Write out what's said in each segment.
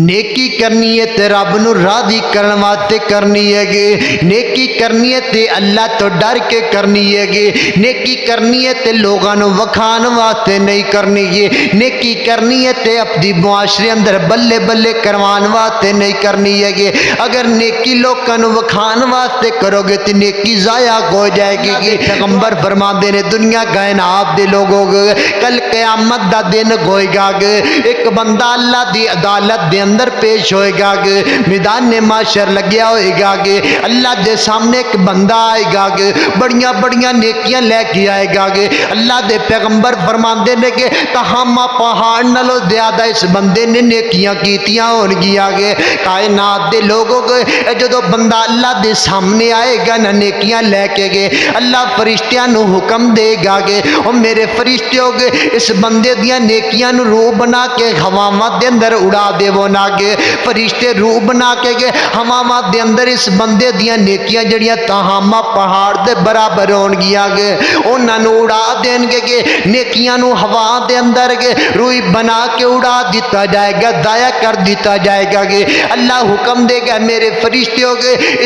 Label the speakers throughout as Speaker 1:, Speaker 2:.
Speaker 1: नेकी करनी है ते रब नू राज़ी करन वास्ते करनी है। नेकी करनी है ते अल्लाह तो डर के करनी है। नेकी करनी है ते लोगों नू वखाण वास्ते नहीं करनी है। नेकी करनी है ते अपनी मुआशरे अंदर बल्ले बल्ले करवान वास्ते नहीं करनी है। अगर नेकी लोगों नू वखाण वास्ते करोगे तो नेकी ज़ाया हो जाएगी। पैगंबर फरमाते ने दुनिया कायनात दे लोगों कल क़यामत दा दिन होएगा, एक बंदा अल्लाह दी अदालत दे अंदर पेश होएगा, मैदान माशर लग्या होएगा, अल्लाह दे सामने एक बंदा आएगा, बड़ियां बड़ियां नेकियां लेके आएगा। अल्लाह दे पैगंबर फरमाते ने कि तहामा पहाड़ नालों ज्यादा इस बंदे ने नेकियां कीतियां होणगियां। कायनात दे लोगों जो बंदा अल्लाह दे सामने आएगा ना नेकियां लैके गए, अल्लाह फरिश्तियां नू हुक्म देगा कि ओ मेरे फरिश्तियों इस बंदे दियां नेकियां नू रूह बना के हवावां दे अंदर उड़ा देवो ना। फरिश्ते रूह बना के गए हवावां दे अंदर इस बंदे दियां नेकियां जड़ियां तहामा पहाड़ दे बराबर होणगियां, उन्हां नू उड़ा देणगे। नेकियां नू हवा दे अंदर रूह बना के उड़ा दिता जाएगा, दाया कर दिता जाएगा। अल्लाह हुक्म देगा मेरे फरिश्तियों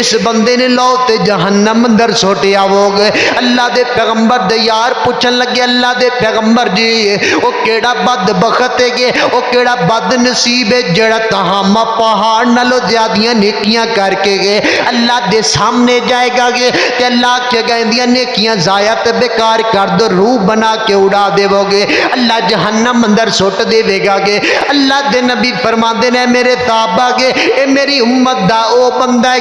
Speaker 1: इस बंदे ने लो ते जहन्नम अंदर सोटे आवोगे। अल्लाह दे पैगंबर दे यार पूछन लगे अल्लाह दे पैगंबर जी वो केड़ा बदबख्त है, वो केड़ा बद नसीब है जेड़ा तहामा पहाड़ नालों ज्यादा नेकियां करके गए अल्लाह दे सामने जाएगा ते अल्लाह के गए नेकियां जाया ते बेकार कर दो, रूह बना के उड़ा देवोगे, अल्लाह जहन्नम अंदर सुट देवेगा। अल्लाह दे नबी फरमाते ने मेरे साहबा ये मेरी उम्मत दा ओ बंदा है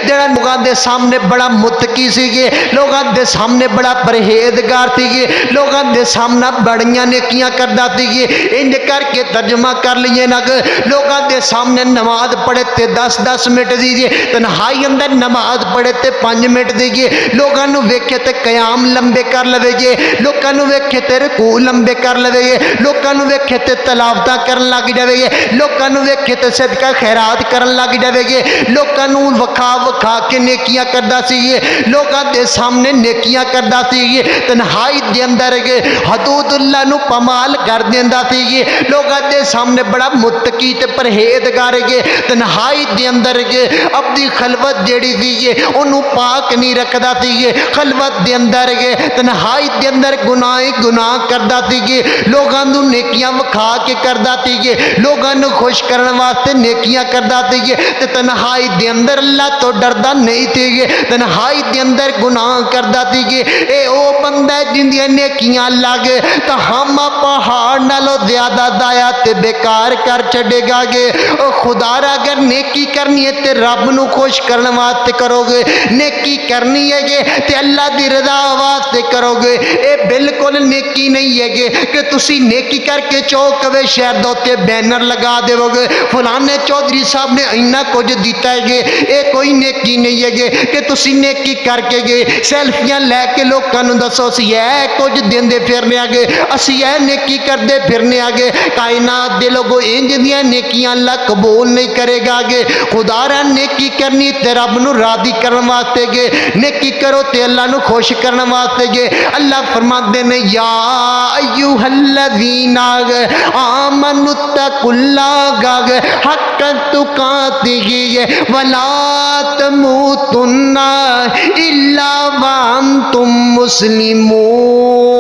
Speaker 1: जेड़ा लोगों के सामने बड़ा मुत्तकी सी, लोगों के सामने बड़ा परहेजगार सी, लोगों के सामने बड़ियां नेकियां करदा सी। इंज करके तर्जमा कर लिए ना, लोगों के सामने नमाज पढ़े ते 10-10 मिनट दीजिए, तन्हाई अंदर नमाज पढ़े ते 5 मिनट दीजिए, लोगों को वेखे ते कयाम लंबे कर लवेगे, लोगों को वेखे ते रकू लंबे कर लवेगे, लोगों को वेखे ते तलावता करन लग जावेगे, लोगों को वेखे ते सदका खैरात करन लग जावेगे, लोगों को वखा वखा के नेकियां करदा सी, लोगों के सामने नेकियां करदा सी, तन्हाई दे अंदर हदूदुल्लाह नू पमाल कर देंदा सी, लोगों के सामने बड़ा मुत्तकी ते परहेजगार तन्हाई दे अंदर अपनी खलवत जेड़ी थी उन्होंने पाक नहीं रखता सी, खलवत दे अंदर तन्हाई दे अंदर गुनाह करता सी, लोगों को नेकियां विखा के करता सी, लोगों को खुश करने वास्ते नेकियां करता सी, तन्हाई दे अंदर अल्लाह तो डरदा नहीं थी, तन्हाई दे अंदर गुनाह करता सी। ए ओ बंदा जिंदियां नेकियां लग तहामा पहाड़ नालों ज्यादा दाया ते बेकार कर छड़ेगा। ओ खुदारा अगर नेकी करनी है ते रब नू खुश करने वास्ते करोगे, नेकी करनी है ते अल्लाह दी रजा वास्ते करोगे। ये बिल्कुल नेकी नहीं है कि तुसी नेकी करके चौक वे शहर दे उत्ते बैनर लगा देवोगे फलाने चौधरी साहब ने इन्ना कुछ दिता है, ये कोई नेकी नहीं है कि तुसी नेकी करके गए सैल्फियां लैके लोगों को दसो असी है कुछ देंदे फिरने आगे, असी है नेकी करते फिरने आगे। कायनात दे लोगों इंज दियां नेकियां अल्लाह कबूल नहीं करेगा। खुदारा नेकी करनी ते रब नू राज़ी करने वास्ते नेकी करो ते अल्लाह नू खुश करने वास्ते। अल्लाह फरमाते ने या अय्युहल्लज़ीना आमनुत्तकुल्लाह हक्क तुकातिही वला तमूतुन्ना इल्ला व अंतुम मुस्लिमून।